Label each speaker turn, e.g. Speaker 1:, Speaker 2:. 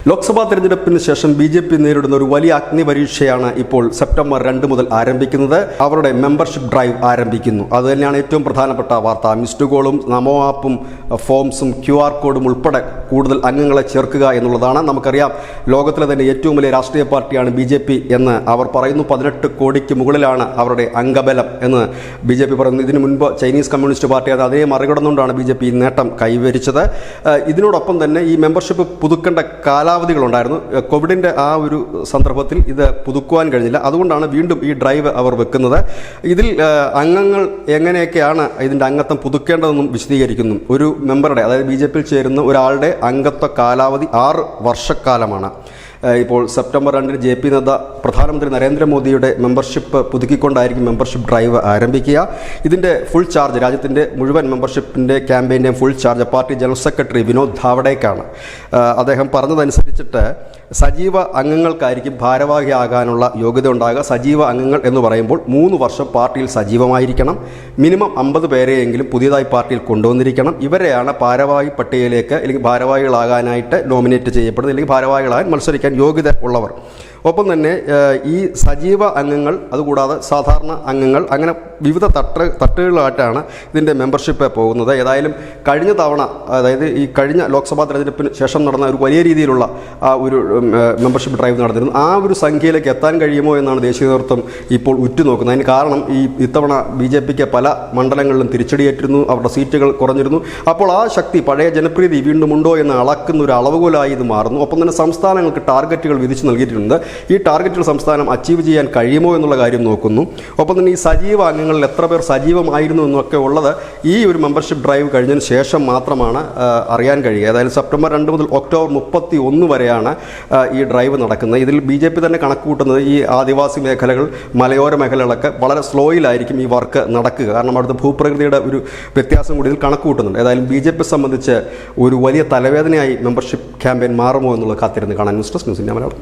Speaker 1: ലോക്സഭാ തെരഞ്ഞെടുപ്പിന് ശേഷം ബി.ജെ.പി. നേരിടുന്ന ഒരു വലിയ അഗ്നിപരീക്ഷയാണ് ഇപ്പോൾ സെപ്റ്റംബർ 2 മുതൽ ആരംഭിക്കുന്നത്. അവരുടെ മെമ്പർഷിപ്പ് ഡ്രൈവ് ആരംഭിക്കുന്നു. അത് തന്നെയാണ് ഏറ്റവും പ്രധാനപ്പെട്ട വാർത്ത. മിസ്ഡ് കോളും നമോ ആപ്പും ഫോംസും QR കോഡും ഉൾപ്പെടെ കൂടുതൽ അംഗങ്ങളെ ചേർക്കുക എന്നുള്ളതാണ്. നമുക്കറിയാം, ലോകത്തിലെ തന്നെ ഏറ്റവും വലിയ രാഷ്ട്രീയ പാർട്ടിയാണ് ബി.ജെ.പി. എന്ന് അവർ പറയുന്നു. 18 കോടിക്ക് മുകളിലാണ് അവരുടെ അംഗബലം എന്ന് ബി.ജെ.പി. പറയുന്നു. ഇതിനു മുൻപ് ചൈനീസ് കമ്മ്യൂണിസ്റ്റ് പാർട്ടി അതേ മറികടന്നുകൊണ്ടാണ് ബി.ജെ.പി. നേട്ടം കൈവരിച്ചത്. ഇതിനോടൊപ്പം തന്നെ ഈ മെമ്പർഷിപ്പ് പുതുക്കേണ്ട കാലാവധികളുണ്ടായിരുന്നു. കോവിഡിൻ്റെ ആ ഒരു സന്ദർഭത്തിൽ ഇത് പുതുക്കുവാൻ കഴിഞ്ഞില്ല. അതുകൊണ്ടാണ് വീണ്ടും ഈ ഡ്രൈവ് അവർ വെക്കുന്നത്. ഇതിൽ അംഗങ്ങൾ എങ്ങനെയൊക്കെയാണ് ഇതിൻ്റെ അംഗത്വം പുതുക്കേണ്ടതെന്നും വിശദീകരിക്കുന്നു. ഒരു മെമ്പറുടെ, അതായത് ബി.ജെ.പിയിൽ ചേരുന്ന ഒരാളുടെ അംഗത്വ കാലാവധി 6 വർഷക്കാലമാണ്. ഇപ്പോൾ സെപ്റ്റംബർ 2 ജെ.പി. നദ്ദ പ്രധാനമന്ത്രി നരേന്ദ്രമോദിയുടെ മെമ്പർഷിപ്പ് പുതുക്കിക്കൊണ്ടായിരിക്കും മെമ്പർഷിപ്പ് ഡ്രൈവ് ആരംഭിക്കുക. ഇതിൻ്റെ ഫുൾ ചാർജ്, രാജ്യത്തിൻ്റെ മുഴുവൻ മെമ്പർഷിപ്പിൻ്റെ ക്യാമ്പയിൻ്റെയും full charge party general secretary Vinod ധാവഡേക്കാണ്. അദ്ദേഹം പറഞ്ഞതനുസരിച്ചിട്ട് സജീവ അംഗങ്ങൾക്കായിരിക്കും ഭാരവാഹിയാകാനുള്ള യോഗ്യത ഉണ്ടാകുക. സജീവ അംഗങ്ങൾ എന്ന് പറയുമ്പോൾ 3 വർഷം പാർട്ടിയിൽ സജീവമായിരിക്കണം. മിനിമം 50 പേരെയെങ്കിലും പുതിയതായി പാർട്ടിയിൽ കൊണ്ടുവന്നിരിക്കണം. ഇവരെയാണ് ഭാരവാഹി പട്ടികയിലേക്ക് അല്ലെങ്കിൽ ഭാരവാഹികളാകാനായിട്ട് നോമിനേറ്റ് ചെയ്യപ്പെടുന്നത്, അല്ലെങ്കിൽ ഭാരവാഹികളാകാൻ മത്സരിക്കാൻ യോഗ്യത ഉള്ളവർ. ഒപ്പം തന്നെ ഈ സജീവ അംഗങ്ങൾ, അതുകൂടാതെ സാധാരണ അംഗങ്ങൾ, അങ്ങനെ വിവിധ തട്ടുകളിലായിട്ടാണ് ഇതിൻ്റെ മെമ്പർഷിപ്പ് പോകുന്നത്. ഏതായാലും കഴിഞ്ഞ തവണ, അതായത് ഈ കഴിഞ്ഞ ലോക്സഭാ തെരഞ്ഞെടുപ്പിന് ശേഷം നടന്ന ഒരു വലിയ രീതിയിലുള്ള ഒരു മെമ്പർഷിപ്പ് ഡ്രൈവ് നടന്നിരുന്നു. ആ ഒരു സംഖ്യയിലേക്ക് എത്താൻ കഴിയുമോ എന്നാണ് ദേശീയ നേതൃത്വം ഇപ്പോൾ ഉറ്റുനോക്കുന്നത്. അതിന് കാരണം ഇത്തവണ ബി.ജെ.പിക്ക് പല മണ്ഡലങ്ങളിലും തിരിച്ചടിയേറ്റിരുന്നു, അവരുടെ സീറ്റുകൾ കുറഞ്ഞിരുന്നു. അപ്പോൾ ആ ശക്തി, പഴയ ജനപ്രീതി വീണ്ടും ഉണ്ടോ എന്ന് അളക്കുന്ന ഒരു അളവുകോലായി ഇത് മാറുന്നു. ഒപ്പം തന്നെ സംസ്ഥാനങ്ങൾക്ക് ടാർഗറ്റുകൾ വിധിച്ച് നൽകിയിട്ടുണ്ട്. ഈ ടാർഗറ്റുകൾ സംസ്ഥാനം അച്ചീവ് ചെയ്യാൻ കഴിയുമോ എന്നുള്ള കാര്യം നോക്കുന്നു. ഒപ്പം തന്നെ ഈ സജീവ അംഗങ്ങളിൽ എത്ര പേർ സജീവമായിരുന്നു എന്നൊക്കെ ഉള്ളത് ഈ ഒരു മെമ്പർഷിപ്പ് ഡ്രൈവ് കഴിഞ്ഞതിന് ശേഷം മാത്രമാണ് അറിയാൻ കഴിയുക. അതായത് സെപ്റ്റംബർ 2 മുതൽ ഒക്ടോബർ 31 വരെയാണ് ഈ ഡ്രൈവ് നടക്കുന്നത്. ഇതിൽ ബി.ജെ.പി. തന്നെ കണക്ക് കൂട്ടുന്നത് ഈ ആദിവാസി മേഖലകൾ, മലയോര മേഖലകളൊക്കെ വളരെ സ്ലോയിലായിരിക്കും ഈ വർക്ക് നടക്കുക. കാരണം അവിടുത്തെ ഭൂപ്രകൃതിയുടെ ഒരു വ്യത്യാസം കൂടി ഇതിൽ കണക്ക് കൂട്ടുന്നുണ്ട്. ഏതായാലും ബി.ജെ.പി. സംബന്ധിച്ച് ഒരു വലിയ തലവേദനയായി മെമ്പർഷിപ്പ് ക്യാമ്പയിൻ മാറുമോ എന്നുള്ളത് കാത്തിരുന്ന് കാണാൻ. News desk news India Malayalam.